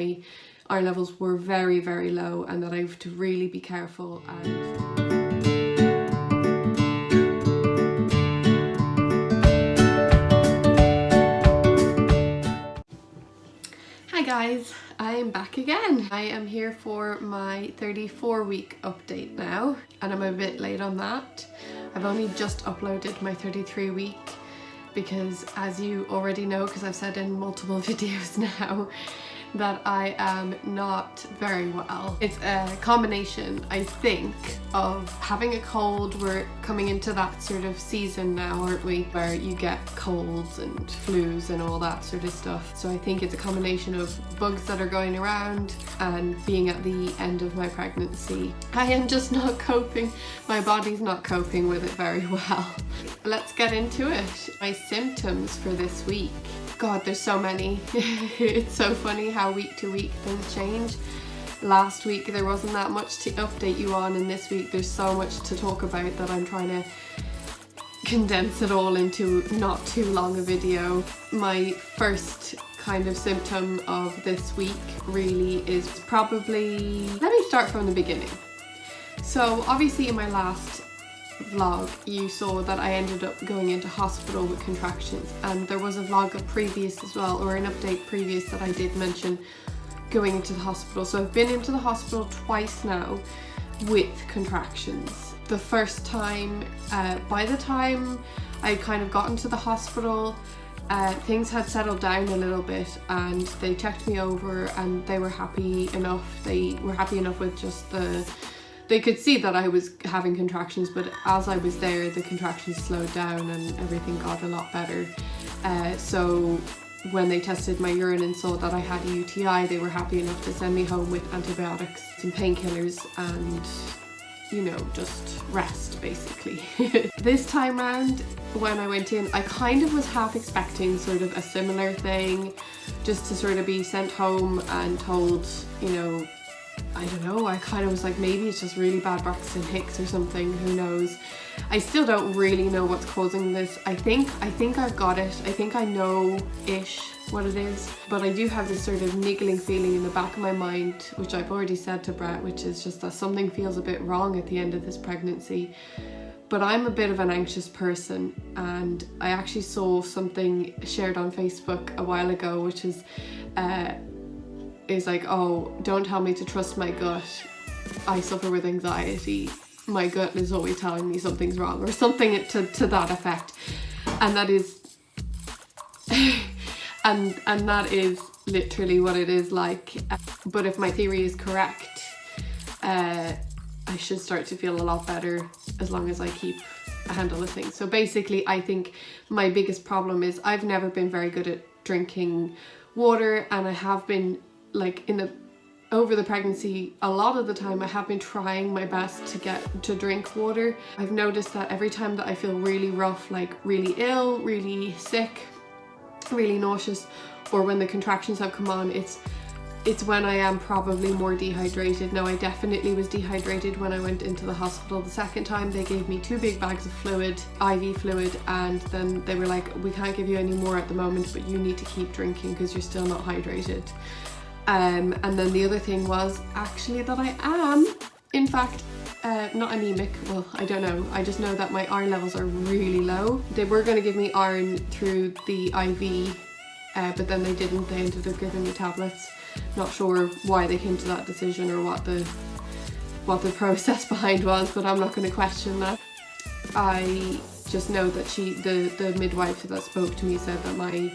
my iron levels were very, very low and that I have to really be careful. Hi guys, I am back again. I am here for my 34-week update now, and I'm a bit late on that. I've only just uploaded my 33-week because, as you already know, because I've said in multiple videos now, that I am not very well. It's a combination, I think, of having a cold. We're coming into that sort of season now, aren't we, where you get colds and flus and all that sort of stuff. So I think it's a combination of bugs that are going around and being at the end of my pregnancy. I am just not coping. My body's not coping with it very well. Let's get into it. My symptoms for this week. God, there's so many. It's so funny how week to week things change. Last week there wasn't that much to update you on, and this week there's so much to talk about that I'm trying to condense it all into not too long a video. My first kind of symptom of this week really is probably, let me start from the beginning. So obviously in my last vlog you saw that I ended up going into hospital with contractions, and there was a vlog of previous as well, or an update previous, that I did mention going into the hospital. So I've been into the hospital twice now with contractions. The first time, by the time I kind of got into the hospital, things had settled down a little bit and they checked me over and they were happy enough. They were happy enough with just they could see that I was having contractions, but as I was there, the contractions slowed down and everything got a lot better. So when they tested my urine and saw that I had a UTI, they were happy enough to send me home with antibiotics, some painkillers, and, you know, just rest basically. This time round, when I went in, I kind of was half expecting sort of a similar thing, just to sort of be sent home and told, you know, I don't know, I kind of was like, maybe it's just really bad Braxton Hicks or something, who knows. I still don't really know what's causing this. I think I've got it. I think I know-ish what it is, but I do have this sort of niggling feeling in the back of my mind, which I've already said to Brett, which is just that something feels a bit wrong at the end of this pregnancy. But I'm a bit of an anxious person, and I actually saw something shared on Facebook a while ago, which is like, oh, don't tell me to trust my gut. I suffer with anxiety. My gut is always telling me something's wrong, or something to that effect. And that is and that is literally what it is like. But if my theory is correct, I should start to feel a lot better as long as I keep a handle of things. So basically, I think my biggest problem is I've never been very good at drinking water, and I have been, like, over the pregnancy, a lot of the time I have been trying my best to get to drink water. I've noticed that every time that I feel really rough, like really ill, really sick, really nauseous, or when the contractions have come on, it's when I am probably more dehydrated. Now, I definitely was dehydrated when I went into the hospital the second time. They gave me 2 big bags of fluid, IV fluid, and then they were like, we can't give you any more at the moment, but you need to keep drinking because you're still not hydrated. And then the other thing was actually that I am, in fact, not anemic. Well, I don't know. I just know that my iron levels are really low. They were going to give me iron through the IV, but then they didn't. They ended up giving me tablets. Not sure why they came to that decision or what the process behind was, but I'm not going to question that. I just know that the midwife that spoke to me said that my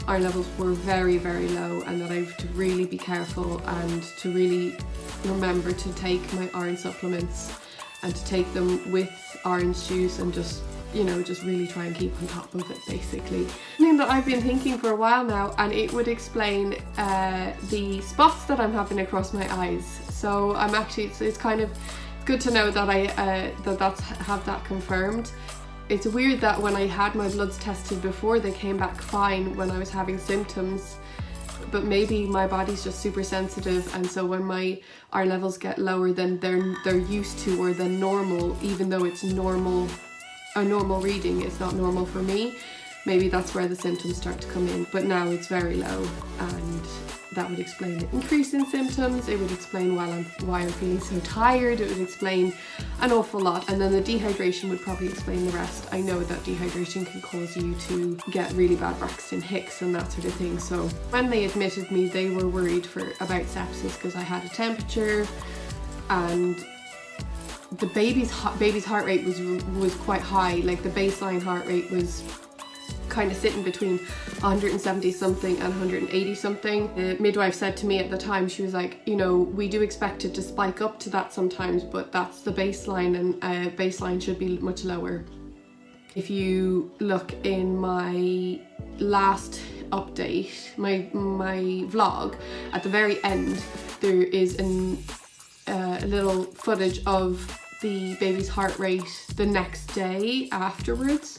iron levels were very, very low, and that I have to really be careful and to really remember to take my iron supplements and to take them with orange juice, and just, you know, just really try and keep on top of it basically. Something that I've been thinking for a while now, and it would explain the spots that I'm having across my eyes. So I'm actually, it's kind of good to know that I have that confirmed. It's weird that when I had my bloods tested before, they came back fine when I was having symptoms, but maybe my body's just super sensitive, and so when my iron levels get lower than they're used to, or than normal, even though it's normal, a normal reading, it's not normal for me. Maybe that's where the symptoms start to come in, but now it's very low, and that would explain the increase in symptoms, it would explain why I'm feeling so tired, it would explain an awful lot, and then the dehydration would probably explain the rest. I know that dehydration can cause you to get really bad Braxton Hicks and that sort of thing, so when they admitted me they were worried about sepsis because I had a temperature, and the baby's heart rate was quite high. Like the baseline heart rate was kind of sitting between 170 something and 180 something. The midwife said to me at the time, she was like, you know, we do expect it to spike up to that sometimes, but that's the baseline, and baseline should be much lower. If you look in my last update, my vlog, at the very end there is a little footage of the baby's heart rate the next day afterwards.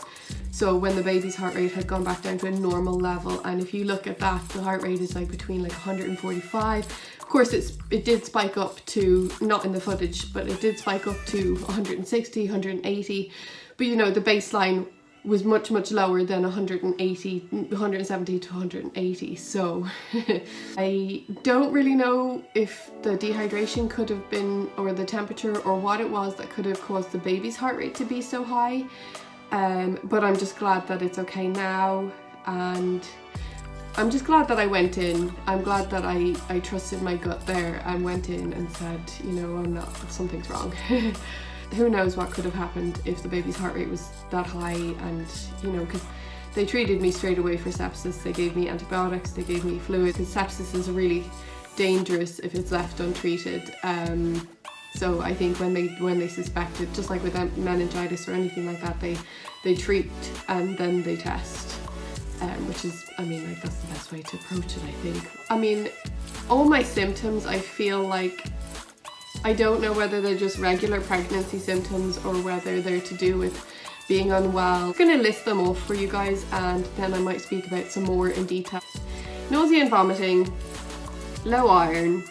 So when the baby's heart rate had gone back down to a normal level, and if you look at that, the heart rate is like between like 145. Of course it did spike up to, not in the footage, but it did spike up to 160, 180. But you know, the baseline was much lower than 170 to 180. So I don't really know if the dehydration could have been, or the temperature, or what it was that could have caused the baby's heart rate to be so high. But I'm just glad that it's okay now, and I'm just glad that I went in. I'm glad that I trusted my gut there and went in and said, you know, something's wrong. Who knows what could have happened if the baby's heart rate was that high, and you know, because they treated me straight away for sepsis. They gave me antibiotics, they gave me fluid, because sepsis is really dangerous if it's left untreated. So I think when they suspect it, just like with meningitis or anything like that, they treat and then they test, which is, I mean, like, that's the best way to approach it, I think. I mean, all my symptoms, I feel like, I don't know whether they're just regular pregnancy symptoms or whether they're to do with being unwell. I'm going to list them off for you guys, and then I might speak about some more in detail. Nausea and vomiting, low iron,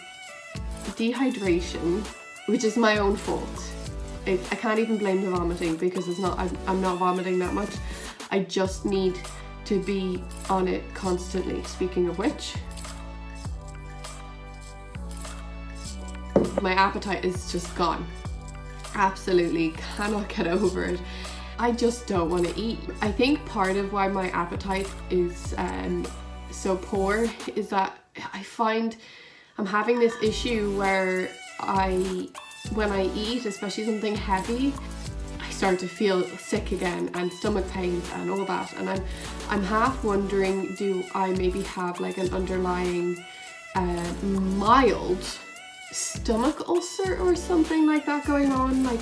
dehydration, which is my own fault. I can't even blame the vomiting, because it's not, I'm not vomiting that much. I just need to be on it constantly. Speaking of which, my appetite is just gone. Absolutely cannot get over it. I just don't want to eat. I think part of why my appetite is so poor is that I find I'm having this issue where when I eat, especially something heavy, I start to feel sick again, and stomach pains and all that, and I'm half wondering, do I maybe have like an underlying mild stomach ulcer or something like that going on? Like,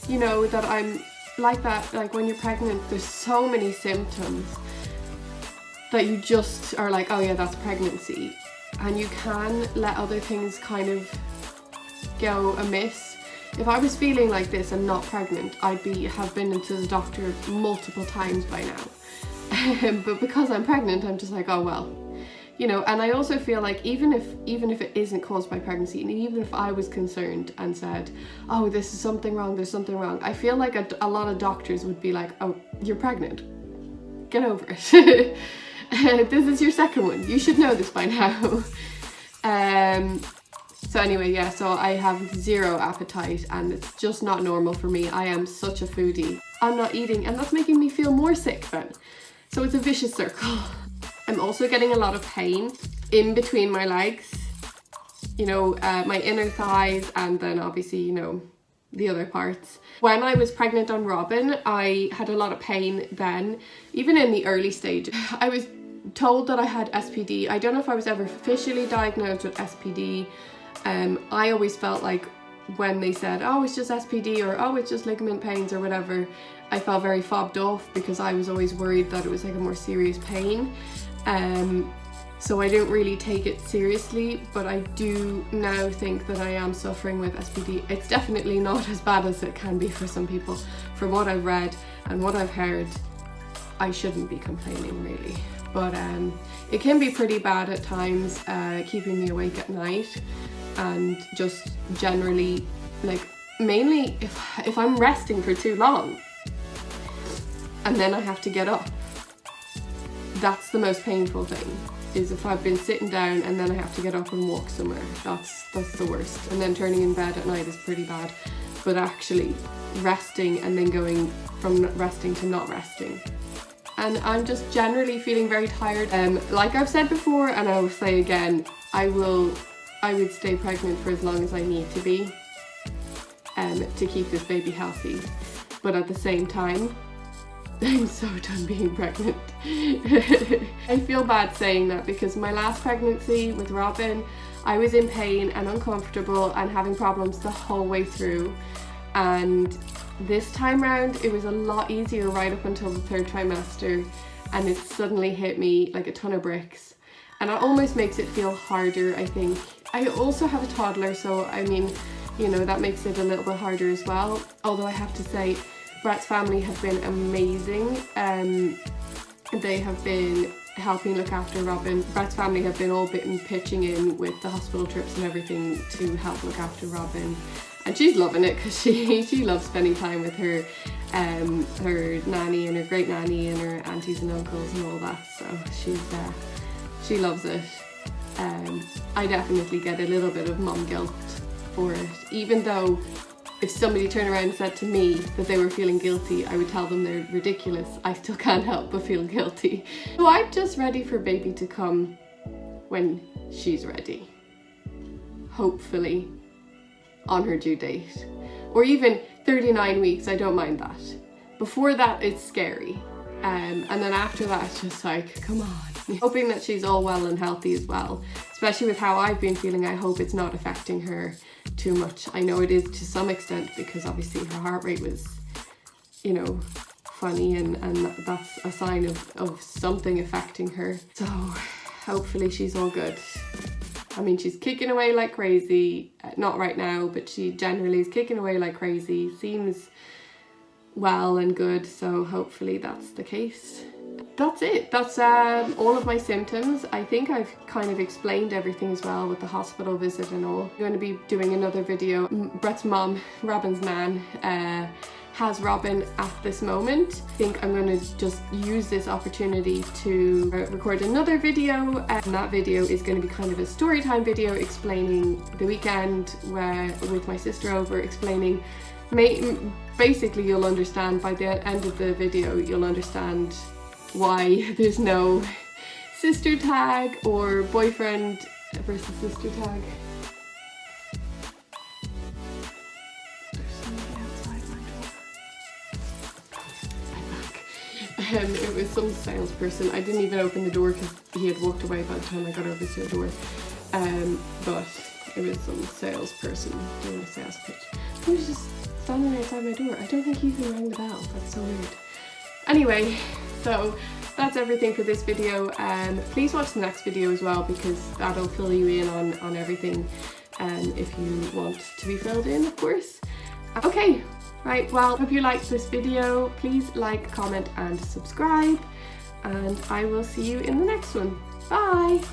you know, that I'm like that, like when you're pregnant, there's so many symptoms that you just are like, oh yeah, that's pregnancy, and you can let other things kind of go amiss. If I was feeling like this and not pregnant, I'd have been into the doctor multiple times by now. But because I'm pregnant, I'm just like, oh well, you know. And I also feel like even if it isn't caused by pregnancy, and even if I was concerned and said, oh, this is something wrong, there's something wrong, I feel like a lot of doctors would be like, oh, you're pregnant, get over it. This is your second one, you should know this by now. So anyway, yeah, so I have zero appetite, and it's just not normal for me. I am such a foodie. I'm not eating, and that's making me feel more sick then. So it's a vicious circle. I'm also getting a lot of pain in between my legs, you know, my inner thighs, and then obviously, you know, the other parts. When I was pregnant on Robin, I had a lot of pain then, even in the early stage. I was told that I had SPD. I don't know if I was ever officially diagnosed with SPD. I always felt like when they said, oh, it's just SPD, or oh, it's just ligament pains or whatever, I felt very fobbed off, because I was always worried that it was like a more serious pain. So I didn't really take it seriously, but I do now think that I am suffering with SPD. It's definitely not as bad as it can be for some people. From what I've read and what I've heard, I shouldn't be complaining really. But it can be pretty bad at times, keeping me awake at night, and just generally, like, mainly if I'm resting for too long and then I have to get up, that's the most painful thing. is if I've been sitting down and then I have to get up and walk somewhere. That's the worst. And then turning in bed at night is pretty bad. But actually resting and then going from resting to not resting. And I'm just generally feeling very tired. Like I've said before, and I will say again, I would stay pregnant for as long as I need to be to keep this baby healthy. But at the same time, I'm so done being pregnant. I feel bad saying that because my last pregnancy with Robin, I was in pain and uncomfortable and having problems the whole way through. And this time round, it was a lot easier right up until the 3rd trimester, and it suddenly hit me like a ton of bricks. And it almost makes it feel harder, I think. I also have a toddler, so I mean, you know, that makes it a little bit harder as well. Although I have to say, Brett's family have been amazing. They have been helping look after Robin. Brett's family have been all bitten pitching in with the hospital trips and everything to help look after Robin. And she's loving it because she loves spending time with her nanny and her great nanny and her aunties and uncles and all that. So she loves it. I definitely get a little bit of mom guilt for it, even though if somebody turned around and said to me that they were feeling guilty, I would tell them they're ridiculous. I still can't help but feel guilty. So I'm just ready for baby to come when she's ready. Hopefully on her due date. Or even 39 weeks, I don't mind that. Before that, it's scary. And then after that, it's just like, come on. Hoping that she's all well and healthy as well. Especially with how I've been feeling, I hope it's not affecting her too much. I know it is to some extent because obviously her heart rate was, you know, funny and that's a sign of something affecting her. So hopefully she's all good. I mean, she's kicking away like crazy. Not right now, but she generally is kicking away like crazy. Seems well and good, so hopefully that's the case. That's it. That's all of my symptoms. I think I've kind of explained everything as well with the hospital visit and all. I'm going to be doing another video. Brett's mom, Robin's nan, has Robin at this moment. I think I'm going to just use this opportunity to record another video, and that video is going to be kind of a story time video explaining the weekend where with my sister over, explaining basically you'll understand by the end of the video, you'll understand why there's no sister tag or boyfriend versus sister tag. There's somebody outside my door. I'm back. It was some salesperson. I didn't even open the door because he had walked away by the time I got over to the door. But it was some salesperson doing a sales pitch. He was just standing outside my door. I don't think he even rang the bell. That's so weird. Anyway, so that's everything for this video. Please watch the next video as well because that'll fill you in on everything if you want to be filled in, of course. Okay, right, well, hope you liked this video. Please like, comment and subscribe, and I will see you in the next one. Bye!